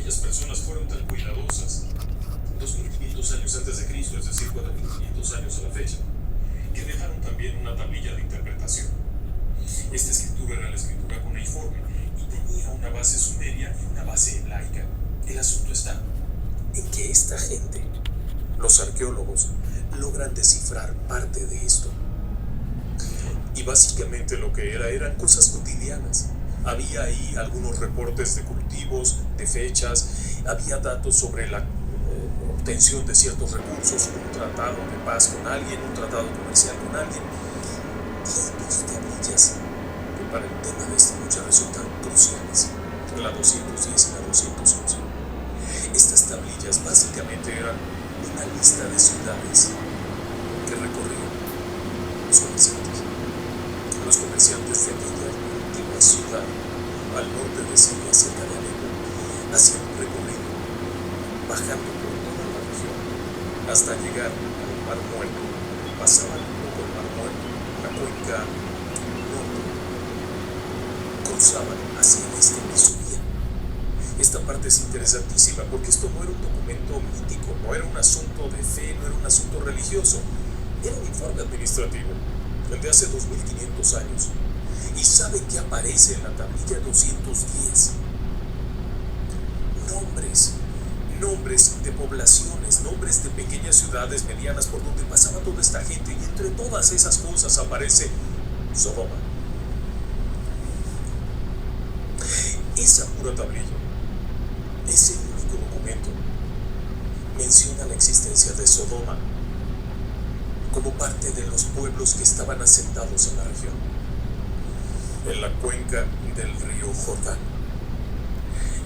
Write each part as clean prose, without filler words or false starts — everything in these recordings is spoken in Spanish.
aquellas personas fueron tan cuidadosas, 2500 años antes de Cristo, es decir, 4500 años a la fecha, que dejaron también una tablilla de interpretación. Esta escritura era la escritura cuneiforme y tenía una base sumeria y una base hebraica. El asunto está en que esta gente, los arqueólogos, logran descifrar parte de esto. Y básicamente lo que eran cosas cotidianas. Había ahí algunos reportes de cultivos, de fechas, había datos sobre la obtención de ciertos recursos, un tratado de paz con alguien, un tratado comercial con alguien. Y hay dos tablillas que para el tema de esta noche resultan cruciales, la 210 y la 211. Estas tablillas básicamente eran una lista de ciudades que recorrían los comerciantes. Los comerciantes de aquella antigua ciudad, al norte de Siria, cerca de Alepo, hacían un recorrido, bajando por toda la región, hasta llegar al Mar Muerto. Pasaban un poco el Mar Muerto, la cuenca norte, cruzaban hacia el este y subían. Esta parte es interesantísima porque esto no era un documento mítico, no era un asunto de fe, no era un asunto religioso, era un informe administrativo, el de hace 2500 años. ¿Y saben qué aparece en la tablilla 210? Nombres de poblaciones, nombres de pequeñas ciudades medianas por donde pasaba toda esta gente, y entre todas esas cosas aparece Sodoma. Esa pura tablilla, ese único documento, menciona la existencia de Sodoma como parte de los pueblos que estaban asentados en la región, en la cuenca del río Jordán.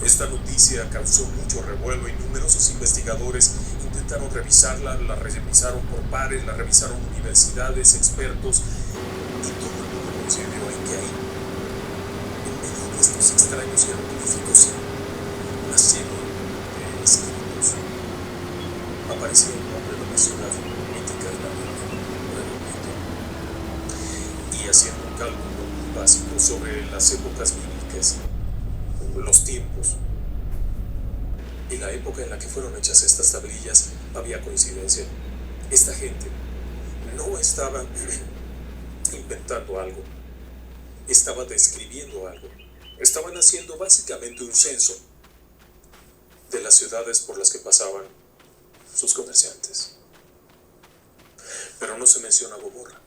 Esta noticia causó mucho revuelo y numerosos investigadores intentaron revisarla, la revisaron por pares, la revisaron universidades, expertos, y todo el mundo coincidió en que ahí, en medio de estos extraños jeroglíficos, una serie de escritos, aparecía el nombre de una ciudad mítica de la Biblia, y haciendo un cálculo básico sobre las épocas bíblicas, los tiempos y la época en la que fueron hechas estas tablillas, había coincidencia. Esta gente no estaba inventando algo, estaba describiendo algo, estaban haciendo básicamente un censo de las ciudades por las que pasaban sus comerciantes. Pero no se menciona Gomorra,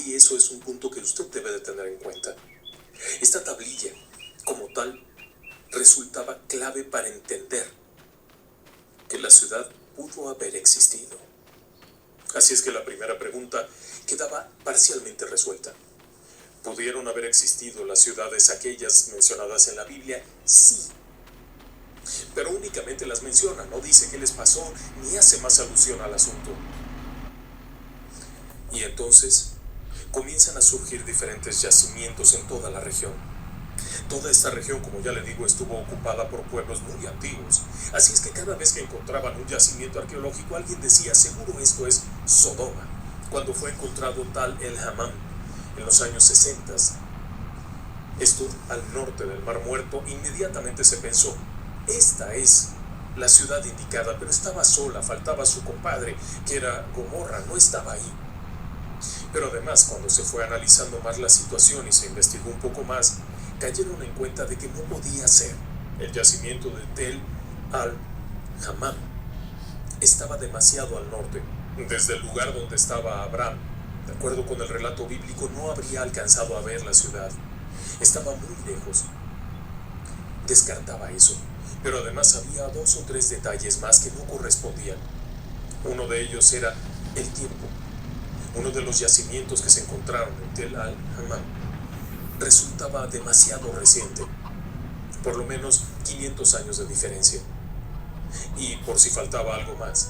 y eso es un punto que usted debe de tener en cuenta. Esta tablilla, como tal, resultaba clave para entender que la ciudad pudo haber existido. Así es que la primera pregunta quedaba parcialmente resuelta. ¿Pudieron haber existido las ciudades aquellas mencionadas en la Biblia? Sí. Pero únicamente las menciona, no dice qué les pasó, ni hace más alusión al asunto. Y entonces comienzan a surgir diferentes yacimientos en toda la región. Toda esta región, como ya le digo, estuvo ocupada por pueblos muy antiguos. Así es que cada vez que encontraban un yacimiento arqueológico, alguien decía, seguro esto es Sodoma. Cuando fue encontrado Tal el Hammam en los años 60, esto al norte del Mar Muerto, inmediatamente se pensó, esta es la ciudad indicada, pero estaba sola, faltaba su compadre, que era Gomorra, no estaba ahí. Pero además, cuando se fue analizando más la situación y se investigó un poco más, cayeron en cuenta de que no podía ser el yacimiento de Tel al-Hammam. Estaba demasiado al norte, desde el lugar donde estaba Abraham. De acuerdo con el relato bíblico, no habría alcanzado a ver la ciudad. Estaba muy lejos. Descartaba eso, pero además había 2 o 3 detalles más que no correspondían. Uno de ellos era el tiempo. Uno de los yacimientos que se encontraron en Tel al-Hammam resultaba demasiado reciente, por lo menos 500 años de diferencia. Y por si faltaba algo más,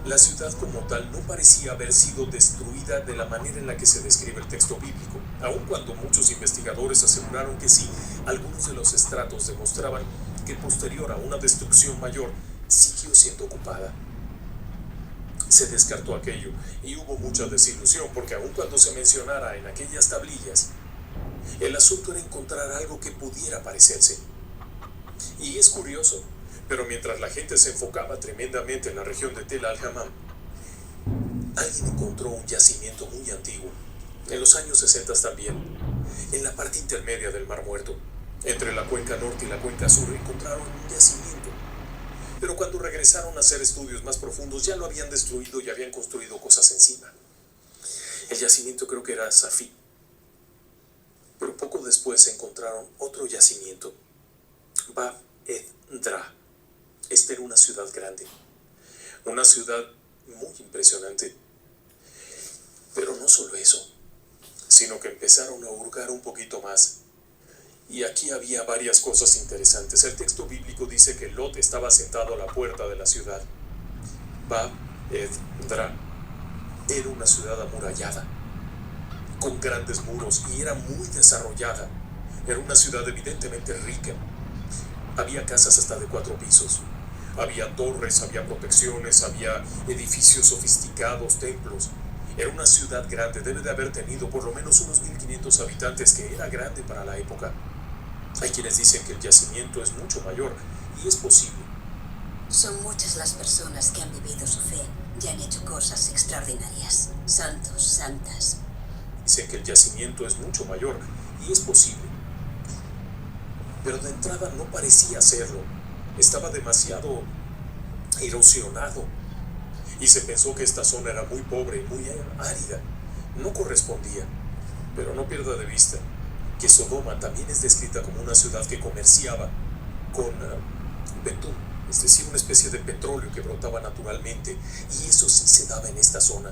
la ciudad como tal no parecía haber sido destruida de la manera en la que se describe el texto bíblico, aun cuando muchos investigadores aseguraron que sí, algunos de los estratos demostraban que posterior a una destrucción mayor siguió siendo ocupada. Se descartó aquello y hubo mucha desilusión porque aun cuando se mencionara en aquellas tablillas, el asunto era encontrar algo que pudiera parecerse. Y es curioso, Pero mientras la gente se enfocaba tremendamente en la región de Tel Al-Hammam, alguien encontró un yacimiento muy antiguo, en los años 60 también, en la parte intermedia del Mar Muerto. Entre la cuenca norte y la cuenca sur encontraron un yacimiento. Pero cuando regresaron a hacer estudios más profundos ya lo habían destruido y habían construido cosas encima. El yacimiento creo que era Safí. Pero poco después encontraron otro yacimiento, Bab ed-Dra. Esta era una ciudad grande, una ciudad muy impresionante. Pero no solo eso, sino que empezaron a hurgar un poquito más. Y aquí había varias cosas interesantes. El texto bíblico dice que Lot estaba sentado a la puerta de la ciudad. Bab ed-Dra era una ciudad amurallada, con grandes muros, y era muy desarrollada. Era una ciudad evidentemente rica. Había casas hasta de 4 pisos. Había torres, había protecciones, había edificios sofisticados, templos. Era una ciudad grande, debe de haber tenido por lo menos unos 1500 habitantes, que era grande para la época. Hay quienes dicen que el yacimiento es mucho mayor, y es posible. Son muchas las personas que han vivido su fe y han hecho cosas extraordinarias. Santos, santas. Dicen que el yacimiento es mucho mayor, y es posible. Pero de entrada no parecía serlo. Estaba demasiado erosionado. Y se pensó que esta zona era muy pobre y muy árida. No correspondía. Pero no pierda de vista que Sodoma también es descrita como una ciudad que comerciaba con betún, es decir, una especie de petróleo que brotaba naturalmente, y eso sí se daba en esta zona.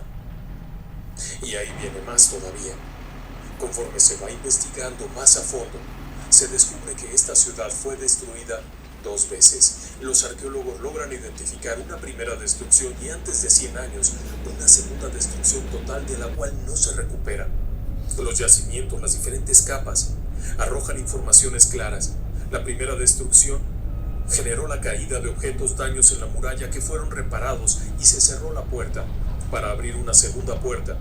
Y ahí viene más todavía. Conforme se va investigando más a fondo, se descubre que esta ciudad fue destruida 2 veces. Los arqueólogos logran identificar una primera destrucción y antes de 100 años, una segunda destrucción total de la cual no se recupera. Los yacimientos, las diferentes capas, arrojan informaciones claras. La primera destrucción generó la caída de objetos, daños en la muralla que fueron reparados, y se cerró la puerta para abrir una segunda puerta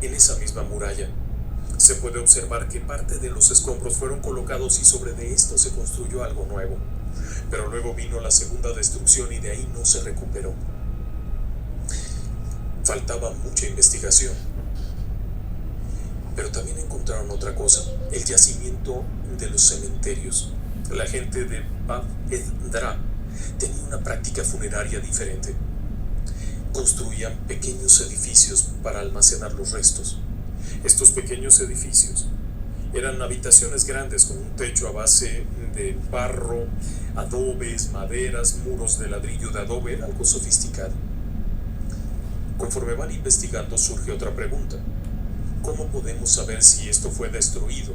en esa misma muralla. Se puede observar que parte de los escombros fueron colocados y sobre de esto se construyó algo nuevo. Pero luego vino la segunda destrucción y de ahí no se recuperó. Faltaba mucha investigación. Pero también encontraron otra cosa, el yacimiento de los cementerios. La gente de Bab ed-Dra tenía una práctica funeraria diferente. Construían pequeños edificios para almacenar los restos. Estos pequeños edificios eran habitaciones grandes con un techo a base de barro, adobes, maderas, muros de ladrillo de adobe. Era algo sofisticado. Conforme van investigando surge otra pregunta. ¿Cómo podemos saber si esto fue destruido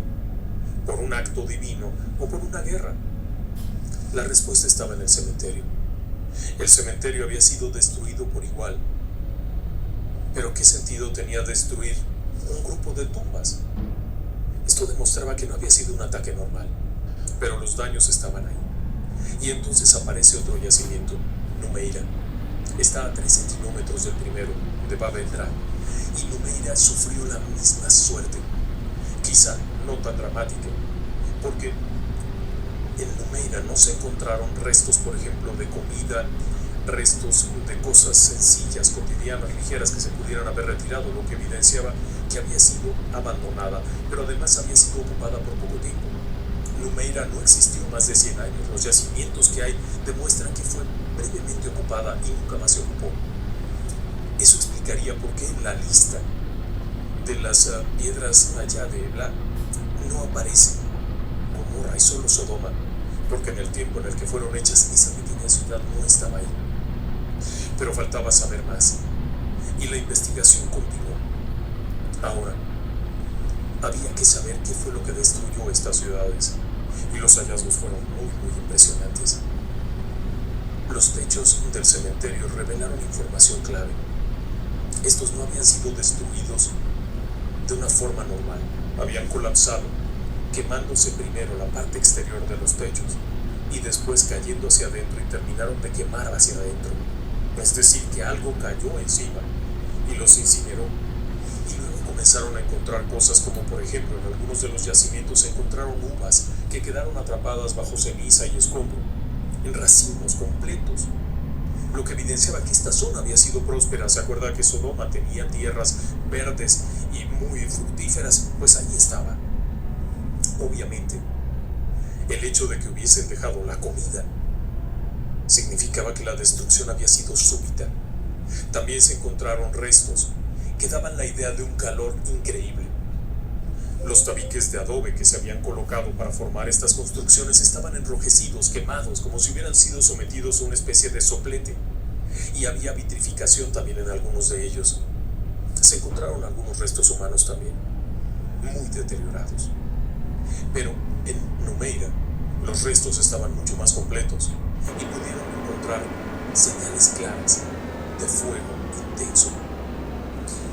por un acto divino o por una guerra? La respuesta estaba en el cementerio. El cementerio había sido destruido por igual. Pero ¿qué sentido tenía destruir un grupo de tumbas? Esto demostraba que no había sido un ataque normal, pero los daños estaban ahí. Y entonces aparece otro yacimiento, Numeira. Está a 13 kilómetros del primero, de Bab ed-Dra. Y Numeira sufrió la misma suerte, quizá no tan dramática, porque en Numeira no se encontraron restos, por ejemplo, de comida, restos de cosas sencillas, cotidianas, ligeras que se pudieran haber retirado, lo que evidenciaba que había sido abandonada, pero además había sido ocupada por poco tiempo. Numeira no existió más de 100 años. Los yacimientos que hay demuestran que fue brevemente ocupada y nunca más se ocupó. Eso explicaría por qué en la lista de las piedras allá de Ebla no aparece Gomorra y solo Sodoma, porque en el tiempo en el que fueron hechas esa pequeña ciudad no estaba ahí. Pero faltaba saber más, y la investigación continuó. Ahora, había que saber qué fue lo que destruyó estas ciudades, y los hallazgos fueron muy impresionantes. Los techos del cementerio revelaron información clave. Estos no habían sido destruidos de una forma normal. Habían colapsado, quemándose primero la parte exterior de los techos y después cayendo hacia adentro, y terminaron de quemar hacia adentro. Es decir, que algo cayó encima y los incineró. Y luego comenzaron a encontrar cosas como, por ejemplo, en algunos de los yacimientos se encontraron uvas que quedaron atrapadas bajo ceniza y escombro. en racimos completos, lo que evidenciaba que esta zona había sido próspera. ¿Se acuerda que Sodoma tenía tierras verdes y muy fructíferas? Pues ahí estaba. Obviamente, el hecho de que hubiesen dejado la comida significaba que la destrucción había sido súbita. También se encontraron restos que daban la idea de un calor increíble. Los tabiques de adobe que se habían colocado para formar estas construcciones estaban enrojecidos, quemados, como si hubieran sido sometidos a una especie de soplete. Y había vitrificación también en algunos de ellos. Se encontraron algunos restos humanos también, muy deteriorados. Pero en Numeira los restos estaban mucho más completos y pudieron encontrar señales claras de fuego intenso.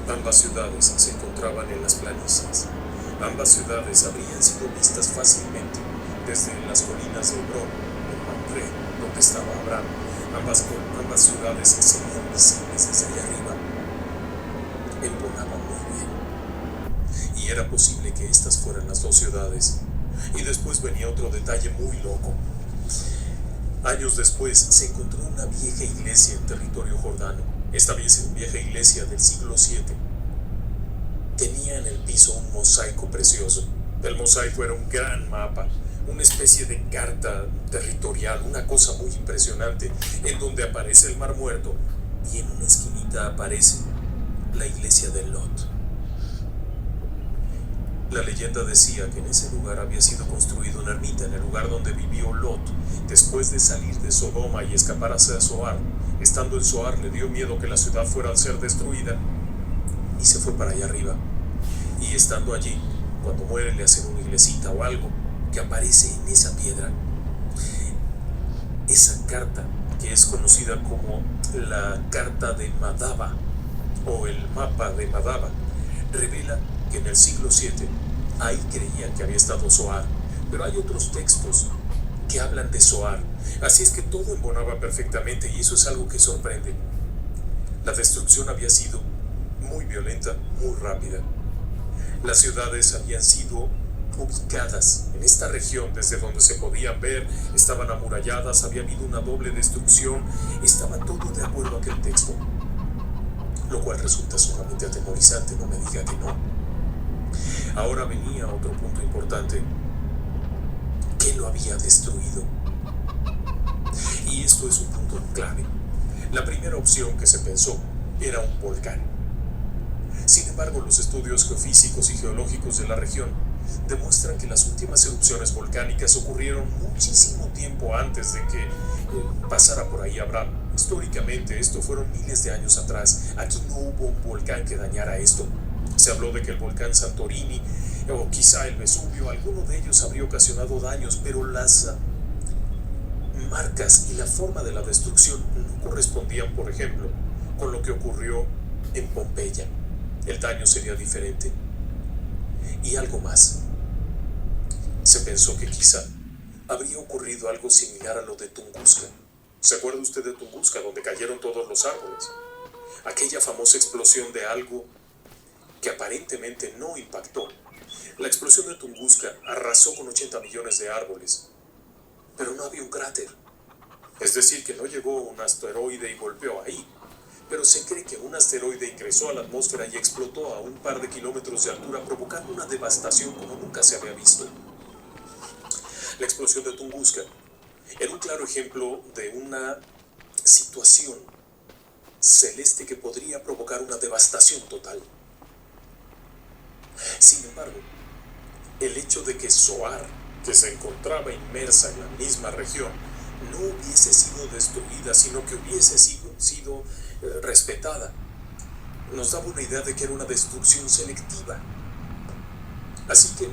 Ambas ciudades se encontraban en las planicies. Ambas ciudades habrían sido vistas fácilmente desde las colinas de Hebrón, en Mamre, donde estaba Abraham. Ambas ciudades serían visibles desde allá arriba. Embonaba muy bien. Y era posible que estas fueran las dos ciudades. Y después venía otro detalle muy loco. Años después se encontró una vieja iglesia en territorio jordano. Esta vieja iglesia del siglo VII. Tenía en el piso un mosaico precioso. El mosaico era un gran mapa, una especie de carta territorial, una cosa muy impresionante, en donde aparece el Mar Muerto y en una esquinita aparece la iglesia de Lot. La leyenda decía que en ese lugar había sido construida una ermita, en el lugar donde vivió Lot, después de salir de Sodoma y escapar hacia Zoar. Estando en Zoar le dio miedo que la ciudad fuera a ser destruida y se fue para allá arriba. Y estando allí, cuando muere le hacen una iglesita o algo que aparece en esa piedra. Esa carta, que es conocida como la carta de Madaba o el mapa de Madaba, revela que en el siglo VII ahí creían que había estado Zoar, pero hay otros textos que hablan de Zoar. Así es que todo embonaba perfectamente y eso es algo que sorprende. La destrucción había sido muy violenta, muy rápida. Las ciudades habían sido ubicadas en esta región desde donde se podían ver, estaban amuralladas, había habido una doble destrucción, estaba todo de acuerdo a aquel texto, lo cual resulta sumamente atemorizante, no me diga que no. Ahora venía otro punto importante. ¿Qué lo había destruido? Y esto es un punto clave. La primera opción que se pensó era un volcán. Sin embargo, los estudios geofísicos y geológicos de la región demuestran que las últimas erupciones volcánicas ocurrieron muchísimo tiempo antes de que pasara por ahí Abraham. Históricamente, esto fueron miles de años atrás. Aquí no hubo un volcán que dañara esto. Se habló de que el volcán Santorini o quizá el Vesubio, alguno de ellos habría ocasionado daños, pero las marcas y la forma de la destrucción no correspondían, por ejemplo, con lo que ocurrió en Pompeya. El daño sería diferente. Y algo más. Se pensó que quizá habría ocurrido algo similar a lo de Tunguska. ¿Se acuerda usted de Tunguska, donde cayeron todos los árboles? Aquella famosa explosión de algo que aparentemente no impactó. La explosión de Tunguska arrasó con 80 millones de árboles, pero no había un cráter. Es decir, que no llegó un asteroide y golpeó ahí, pero se cree que un asteroide ingresó a la atmósfera y explotó a un par de kilómetros de altura, provocando una devastación como nunca se había visto. La explosión de Tunguska era un claro ejemplo de una situación celeste que podría provocar una devastación total. Sin embargo, el hecho de que Zoar, que se encontraba inmersa en la misma región, no hubiese sido destruida, sino que hubiese sido respetada, nos daba una idea de que era una destrucción selectiva. Así que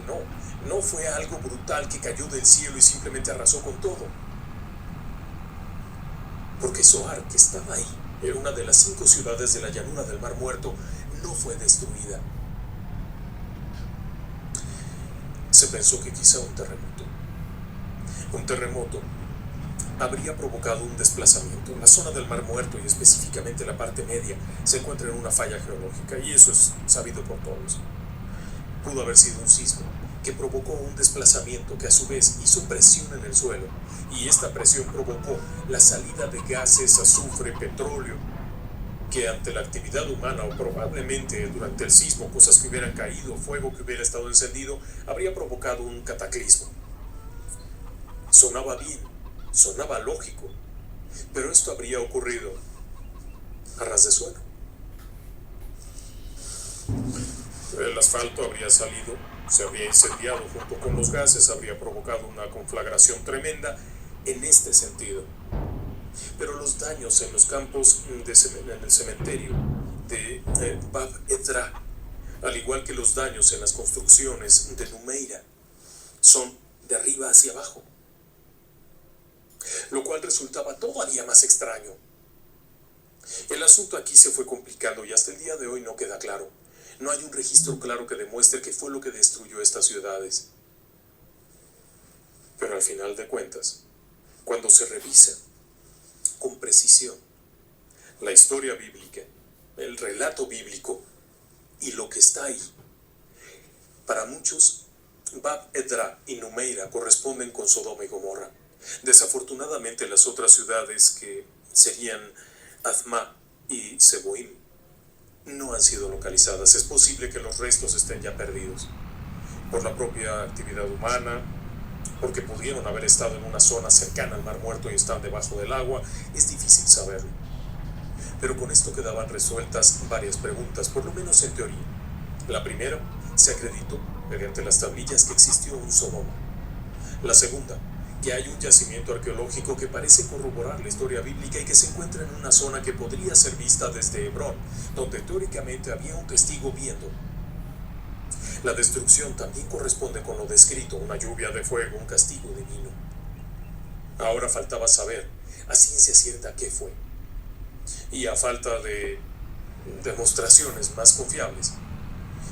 no fue algo brutal que cayó del cielo y simplemente arrasó con todo. Porque Zoar, que estaba ahí, era una de las 5 ciudades de la llanura del Mar Muerto, no fue destruida. Se pensó que quizá un terremoto habría provocado un desplazamiento. La zona del Mar Muerto, y específicamente la parte media, se encuentra en una falla geológica, y eso es sabido por todos. Pudo haber sido un sismo, que provocó un desplazamiento que a su vez hizo presión en el suelo, y esta presión provocó la salida de gases, azufre, petróleo, que ante la actividad humana o probablemente durante el sismo, cosas que hubieran caído, fuego que hubiera estado encendido, habría provocado un cataclismo. Sonaba bien, sonaba lógico, pero esto habría ocurrido a ras de suelo. El asfalto habría salido, se habría incendiado junto con los gases, habría provocado una conflagración tremenda en este sentido. Pero los daños en los campos en el cementerio de Bab Edra, al igual que los daños en las construcciones de Numeira, son de arriba hacia abajo, lo cual resultaba todavía más extraño. El asunto aquí se fue complicando y hasta el día de hoy no queda claro. No hay un registro claro que demuestre qué fue lo que destruyó estas ciudades. Pero al final de cuentas, cuando se revisa con precisión la historia bíblica, el relato bíblico y lo que está ahí, para muchos, Bab Edra y Numeira corresponden con Sodoma y Gomorra. Desafortunadamente, las otras ciudades, que serían Adma y Zeboim, no han sido localizadas. Es posible que los restos estén ya perdidos por la propia actividad humana, porque pudieron haber estado en una zona cercana al Mar Muerto y están debajo del agua. Es difícil saberlo. Pero con esto quedaban resueltas varias preguntas, por lo menos en teoría. La primera, se acreditó mediante las tablillas que existió un Sodoma. La segunda, que hay un yacimiento arqueológico que parece corroborar la historia bíblica y que se encuentra en una zona que podría ser vista desde Hebrón, donde teóricamente había un testigo viendo. La destrucción también corresponde con lo descrito, una lluvia de fuego, un castigo divino. Ahora faltaba saber a ciencia cierta qué fue. Y a falta de demostraciones más confiables,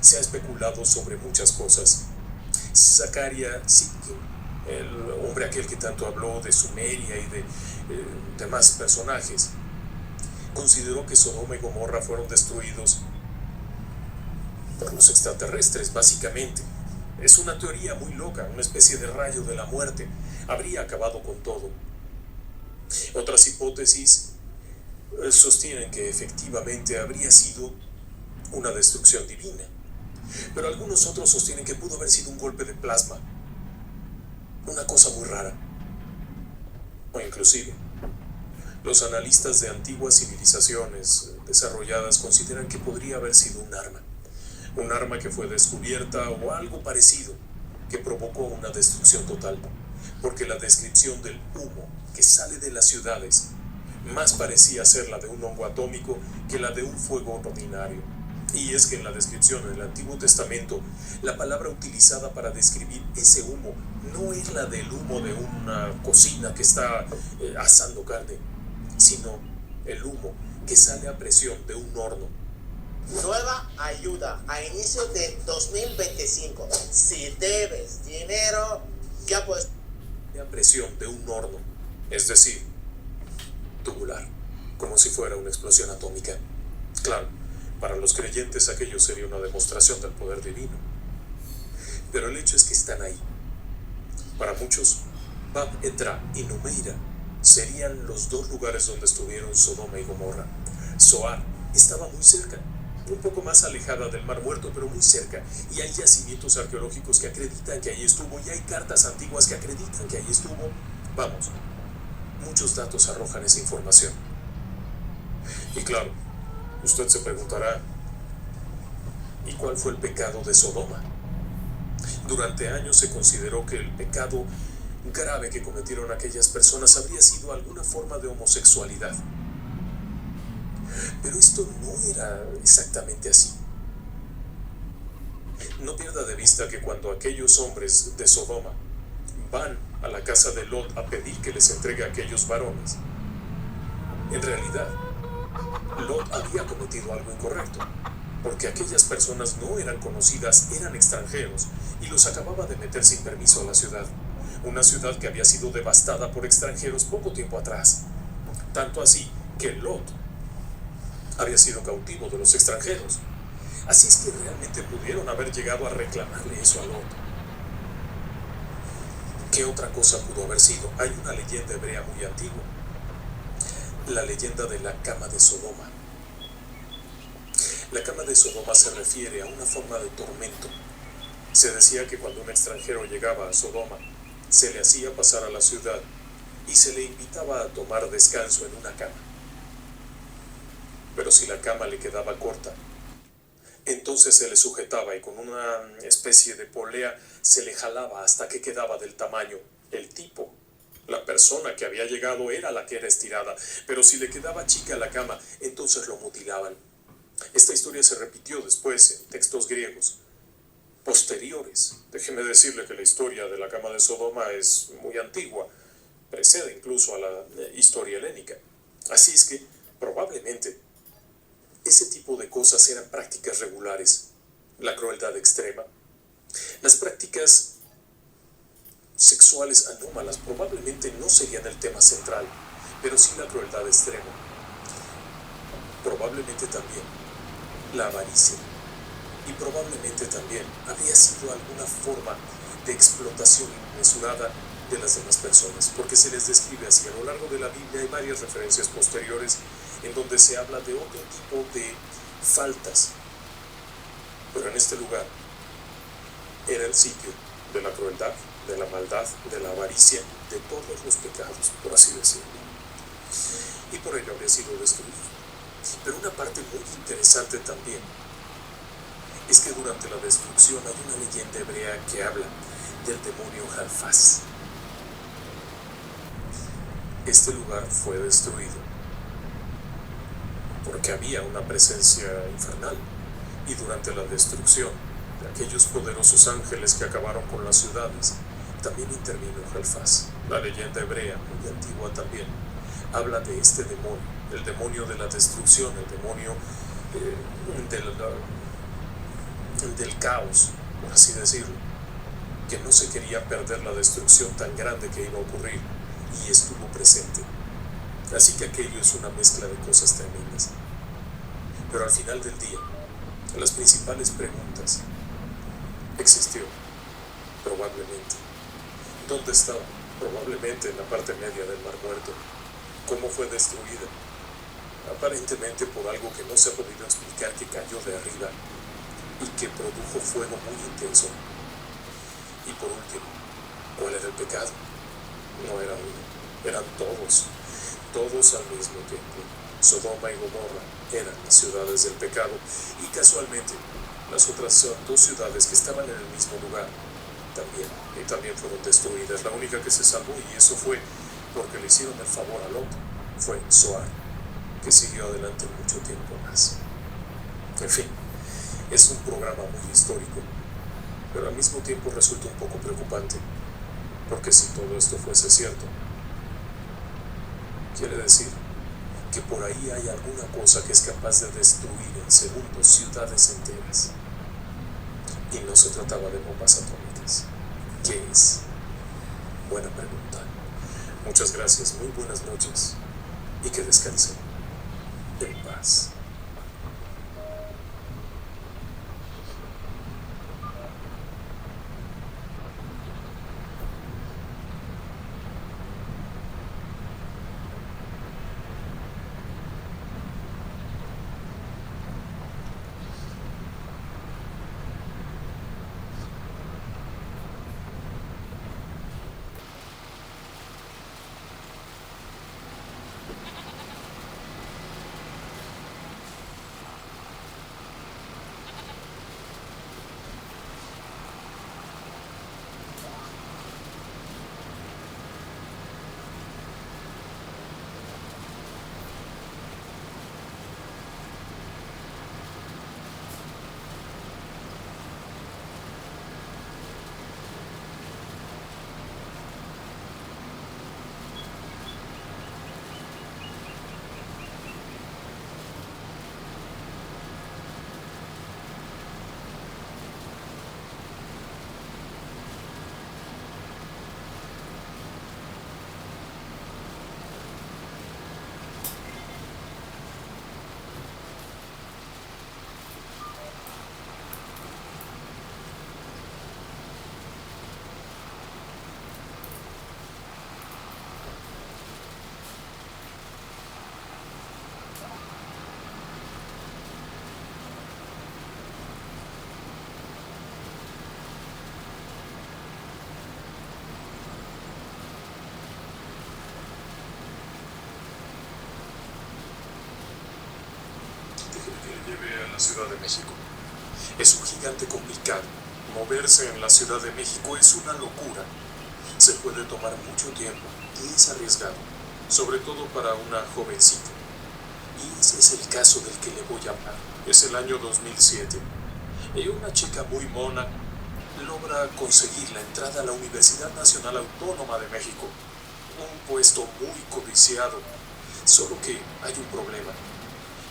se ha especulado sobre muchas cosas. Zacaria Sitkin, el hombre aquel que tanto habló de Sumeria y de demás personajes, consideró que Sodoma y Gomorra fueron destruidos por los extraterrestres, básicamente. Es una teoría muy loca, una especie de rayo de la muerte. Habría acabado con todo. Otras hipótesis sostienen que efectivamente habría sido una destrucción divina. Pero algunos otros sostienen que pudo haber sido un golpe de plasma. Una cosa muy rara. O inclusive, los analistas de antiguas civilizaciones desarrolladas consideran que podría haber sido un arma. Un arma que fue descubierta o algo parecido, que provocó una destrucción total. Porque la descripción del humo que sale de las ciudades más parecía ser la de un hongo atómico que la de un fuego ordinario. Y es que en la descripción en el Antiguo Testamento, la palabra utilizada para describir ese humo no es la del humo de una cocina que está asando carne, sino el humo que sale a presión de un horno. Nueva ayuda a inicio de 2025. Si debes dinero, ya pues. A presión de un horno, es decir, tubular, como si fuera una explosión atómica. Claro, para los creyentes aquello sería una demostración del poder divino. Pero el hecho es que están ahí. Para muchos, Bab Edra y Numeira serían los dos lugares donde estuvieron Sodoma y Gomorra. Zoar estaba muy cerca, un poco más alejada del Mar Muerto, pero muy cerca, y hay yacimientos arqueológicos que acreditan que ahí estuvo, y hay cartas antiguas que acreditan que ahí estuvo. Vamos, muchos datos arrojan esa información. Y claro, usted se preguntará, ¿y cuál fue el pecado de Sodoma? Durante años se consideró que el pecado grave que cometieron aquellas personas habría sido alguna forma de homosexualidad. Pero esto no era exactamente así. No pierda de vista que cuando aquellos hombres de Sodoma van a la casa de Lot a pedir que les entregue a aquellos varones, en realidad, Lot había cometido algo incorrecto, porque aquellas personas no eran conocidas, eran extranjeros, y los acababa de meter sin permiso a la ciudad. Una ciudad que había sido devastada por extranjeros poco tiempo atrás. Tanto así que Lot había sido cautivo de los extranjeros. Así es que realmente pudieron haber llegado a reclamarle eso a Lot. ¿Qué otra cosa pudo haber sido? Hay una leyenda hebrea muy antigua, la leyenda de la cama de Sodoma. La cama de Sodoma se refiere a una forma de tormento. Se decía que cuando un extranjero llegaba a Sodoma, se le hacía pasar a la ciudad y se le invitaba a tomar descanso en una cama. Pero si la cama le quedaba corta, entonces se le sujetaba y con una especie de polea se le jalaba hasta que quedaba del tamaño. El tipo, la persona que había llegado era la que era estirada, pero si le quedaba chica la cama, entonces lo mutilaban. Esta historia se repitió después en textos griegos posteriores. Déjeme decirle que la historia de la cama de Sodoma es muy antigua, precede incluso a la historia helénica. Así es que probablemente ese tipo de cosas eran prácticas regulares. La crueldad extrema, las prácticas sexuales anómalas probablemente no serían el tema central, pero sí la crueldad extrema. Probablemente también la avaricia, y probablemente también había sido alguna forma de explotación inmesurada de las demás personas, porque se les describe así. A lo largo de la Biblia hay varias referencias posteriores en donde se habla de otro tipo de faltas, pero en este lugar era el sitio de la crueldad, de la maldad, de la avaricia, de todos los pecados, por así decirlo, y por ello habría sido destruido. Pero una parte muy interesante también es que durante la destrucción hay una leyenda hebrea que habla del demonio Jalfás. Este lugar fue destruido porque había una presencia infernal, y durante la destrucción de aquellos poderosos ángeles que acabaron con las ciudades, también intervino Jalfás. La leyenda hebrea, muy antigua también, habla de este demonio, el demonio de la destrucción, el demonio del caos, por así decirlo, que no se quería perder la destrucción tan grande que iba a ocurrir, y estuvo presente. Así que aquello es una mezcla de cosas tremendas. Pero al final del día, las principales preguntas: ¿existió? Probablemente. ¿Dónde estaba? Probablemente en la parte media del Mar Muerto. ¿Cómo fue destruida? Aparentemente por algo que no se ha podido explicar, que cayó de arriba y que produjo fuego muy intenso. Y por último, ¿cuál era el pecado? No era uno, eran todos al mismo tiempo. Sodoma y Gomorra eran las ciudades del pecado, y casualmente las otras dos ciudades que estaban en el mismo lugar también fueron destruidas. La única que se salvó, y eso fue porque le hicieron el favor a Lot, fue Zoar, que siguió adelante mucho tiempo más. En fin, es un programa muy histórico, pero al mismo tiempo resulta un poco preocupante, porque si todo esto fuese cierto, quiere decir que por ahí hay alguna cosa que es capaz de destruir en segundos ciudades enteras. Y no se trataba de bombas atómicas. ¿Qué es? Buena pregunta. Muchas gracias, muy buenas noches, y que descansen en paz. que le lleve a la Ciudad de México. Es un gigante complicado. Moverse en la Ciudad de México es una locura. Se puede tomar mucho tiempo y es arriesgado, sobre todo para una jovencita. Y ese es el caso del que le voy a hablar. Es el año 2007. Y una chica muy mona logra conseguir la entrada a la Universidad Nacional Autónoma de México. Un puesto muy codiciado. Solo que hay un problema.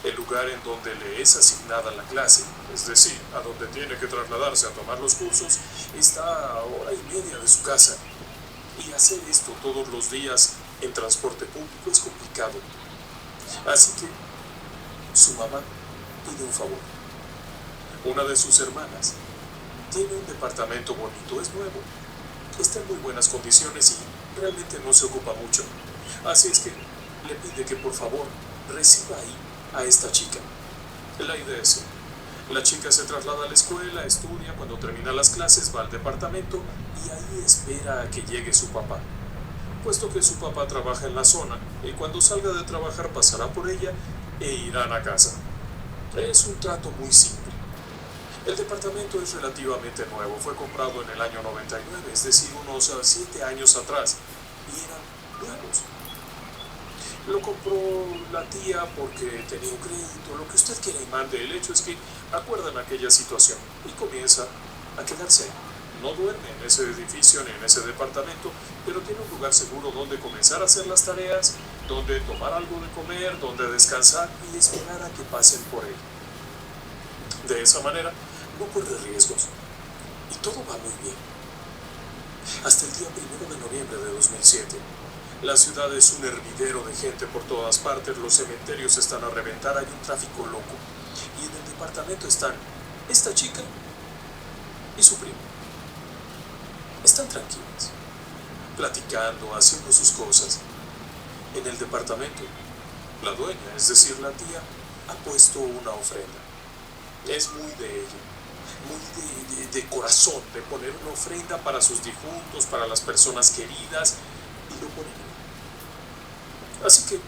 El lugar en donde le es asignada la clase, es decir, a donde tiene que trasladarse a tomar los cursos, está a hora y media de su casa. Y hacer esto todos los días en transporte público es complicado. Así que su mamá pide un favor. Una de sus hermanas tiene un departamento bonito, es nuevo, está en muy buenas condiciones y realmente no se ocupa mucho. Así es que le pide que por favor reciba ahí a esta chica. La idea es: la chica se traslada a la escuela, estudia, cuando termina las clases va al departamento y ahí espera a que llegue su papá, puesto que su papá trabaja en la zona y cuando salga de trabajar pasará por ella e irán a casa. Es un trato muy simple. El departamento es relativamente nuevo, fue comprado en el año 99, es decir, unos 7 años atrás, y eran nuevos. Lo compró la tía porque tenía un crédito, lo que usted quiera y mande. El hecho es que acuerdan aquella situación y comienza a quedarse ahí. No duerme en ese edificio ni en ese departamento, pero tiene un lugar seguro donde comenzar a hacer las tareas, donde tomar algo de comer, donde descansar y esperar a que pasen por él. De esa manera no corre riesgos y todo va muy bien. Hasta el día 1 de noviembre de 2007. La ciudad es un hervidero de gente por todas partes, los cementerios están a reventar, hay un tráfico loco. Y en el departamento están esta chica y su primo. Están tranquilas, platicando, haciendo sus cosas. En el departamento, la dueña, es decir, la tía, ha puesto una ofrenda. Es muy de ella, muy de corazón, de poner una ofrenda para sus difuntos, para las personas queridas, y lo ponen ahí. Así que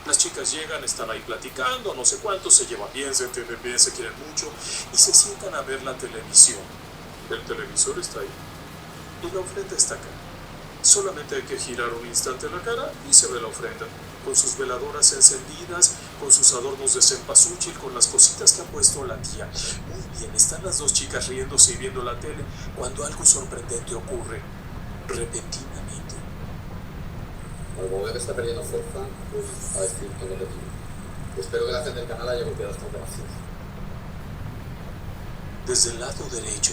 las chicas llegan, están ahí platicando, no sé cuánto, se llevan bien, se entienden bien, se quieren mucho, y se sientan a ver la televisión. El televisor está ahí, y la ofrenda está acá. Solamente hay que girar un instante la cara y se ve la ofrenda, con sus veladoras encendidas, con sus adornos de cempasúchil, con las cositas que ha puesto la tía. Muy bien, están las dos chicas riéndose y viendo la tele, cuando algo sorprendente ocurre, repentinamente. Como veo que está perdiendo fuerza, pues a decir que no lo tiene. Espero que la gente del canal haya golpeado esta operación. Desde el lado derecho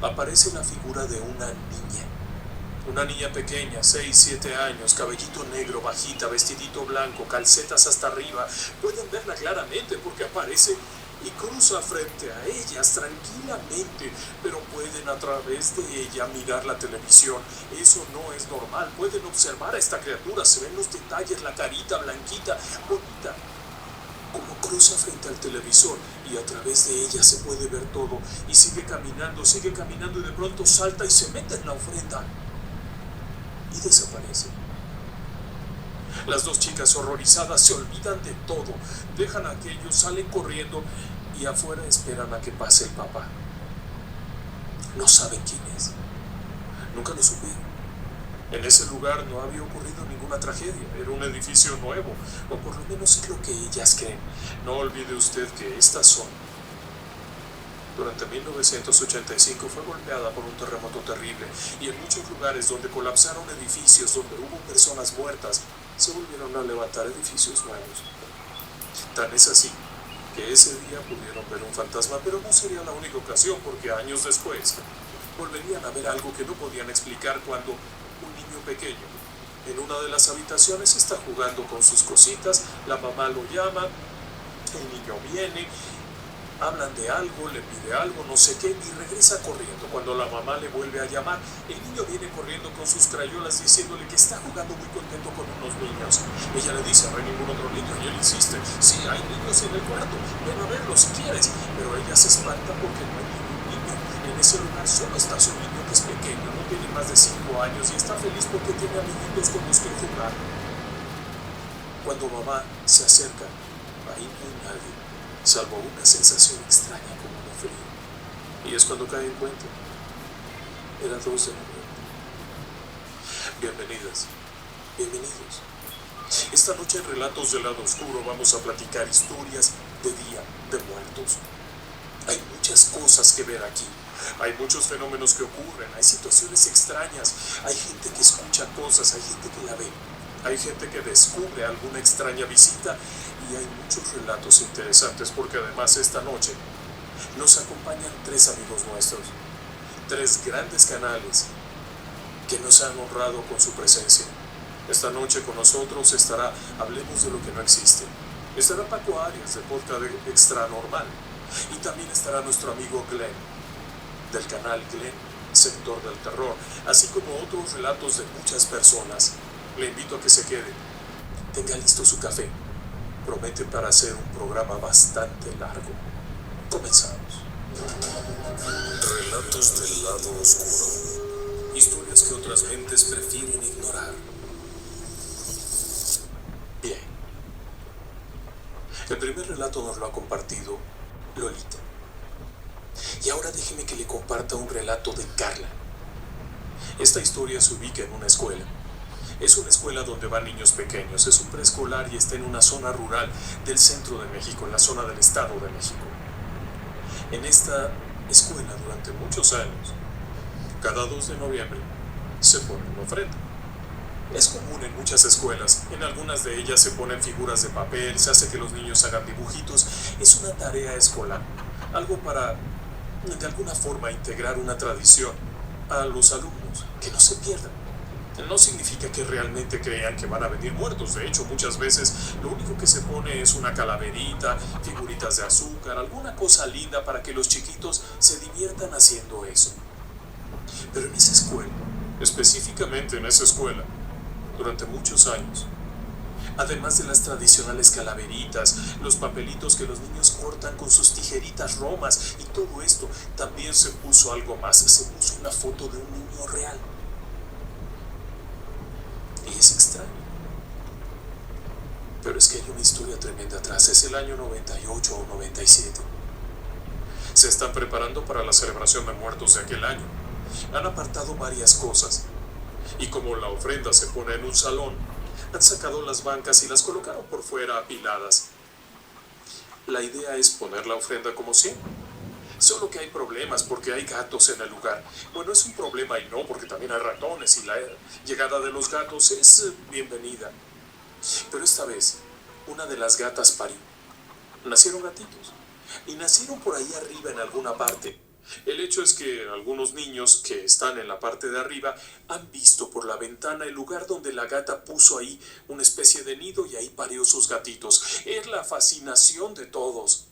aparece la figura de una niña. Una niña pequeña, 6, 7 años, cabellito negro, bajita, vestidito blanco, calcetas hasta arriba. Pueden verla claramente porque aparece y cruza frente a ellas tranquilamente, pero pueden a través de ella mirar la televisión. Eso no es normal. Pueden observar a esta criatura, se ven los detalles, la carita blanquita, bonita, como cruza frente al televisor y a través de ella se puede ver todo. Y sigue caminando y de pronto salta y se mete en la ofrenda y desaparece. Las dos chicas horrorizadas se olvidan de todo, dejan a aquello, salen corriendo y afuera esperan a que pase el papá. No saben quién es, nunca lo supieron. En ese lugar no había ocurrido ninguna tragedia, era un edificio nuevo, o por lo menos es lo que ellas creen. No olvide usted que esta zona, durante 1985 fue golpeada por un terremoto terrible y en muchos lugares donde colapsaron edificios, donde hubo personas muertas, se volvieron a levantar edificios nuevos. Tan es así que ese día pudieron ver un fantasma, pero no sería la única ocasión, porque años después volverían a ver algo que no podían explicar cuando un niño pequeño en una de las habitaciones está jugando con sus cositas, la mamá lo llama, el niño viene, hablan de algo, le pide algo, no sé qué, y regresa corriendo. Cuando la mamá le vuelve a llamar, el niño viene corriendo con sus crayolas diciéndole que está jugando muy contento con unos niños. Ella le dice: no hay ningún otro niño, y él insiste: sí, hay niños en el cuarto, ven a verlos si quieres. Pero ella se espanta porque no hay ningún niño. En ese lugar solo está su niño, que es pequeño, no tiene más de 5 años, y está feliz porque tiene amiguitos con los que jugar. Cuando mamá se acerca, ahí no hay nadie. salvo una sensación extraña como de frío. Y es cuando cae en cuenta. Era 2 de noviembre. Bienvenidas, bienvenidos. Esta noche en Relatos del Lado Oscuro vamos a platicar historias de Día de Muertos. Hay muchas cosas que ver aquí. Hay muchos fenómenos que ocurren, hay situaciones extrañas, hay gente que escucha cosas, hay gente que la ve, hay gente que descubre alguna extraña visita y hay muchos relatos interesantes porque además esta noche nos acompañan 3 amigos nuestros, 3 grandes canales que nos han honrado con su presencia. Esta noche con nosotros estará Hablemos de lo que no existe. Estará Paco Arias de Podcast Extra Normal. Y también estará nuestro amigo Glenn, del canal Glenn, Sector del Terror, así como otros relatos de muchas personas. Le invito a que se quede. Tenga listo su café. Promete para hacer un programa bastante largo. Comenzamos. Relatos del Lado Oscuro. Historias que otras mentes prefieren ignorar. Bien. El primer relato nos lo ha compartido Lolita. Y ahora déjeme que le comparta un relato de Carla. Esta historia se ubica en una escuela. Es una escuela donde van niños pequeños, es un preescolar y está en una zona rural del centro de México, en la zona del Estado de México. En esta escuela durante muchos años, cada 2 de noviembre, se pone una ofrenda. Es común en muchas escuelas, en algunas de ellas se ponen figuras de papel, se hace que los niños hagan dibujitos, es una tarea escolar, algo para, de alguna forma, integrar una tradición a los alumnos, que no se pierdan. No significa que realmente crean que van a venir muertos, de hecho muchas veces lo único que se pone es una calaverita, figuritas de azúcar, alguna cosa linda para que los chiquitos se diviertan haciendo eso. Pero en esa escuela, específicamente en esa escuela, durante muchos años, además de las tradicionales calaveritas, los papelitos que los niños cortan con sus tijeritas romas y todo esto, también se puso algo más, se puso una foto de un niño real. Y es extraño. Pero es que hay una historia tremenda atrás, es el año 98 o 97. Se están preparando para la celebración de muertos de aquel año. Han apartado varias cosas. Y como la ofrenda se pone en un salón, han sacado las bancas y las colocaron por fuera apiladas. La idea es poner la ofrenda como siempre. Solo que hay problemas porque hay gatos en el lugar. Bueno, es un problema y no, porque también hay ratones y la llegada de los gatos es bienvenida. Pero esta vez, una de las gatas parió. Nacieron gatitos. Y nacieron por ahí arriba en alguna parte. El hecho es que algunos niños que están en la parte de arriba han visto por la ventana el lugar donde la gata puso ahí una especie de nido y ahí parió sus gatitos. Es la fascinación de todos.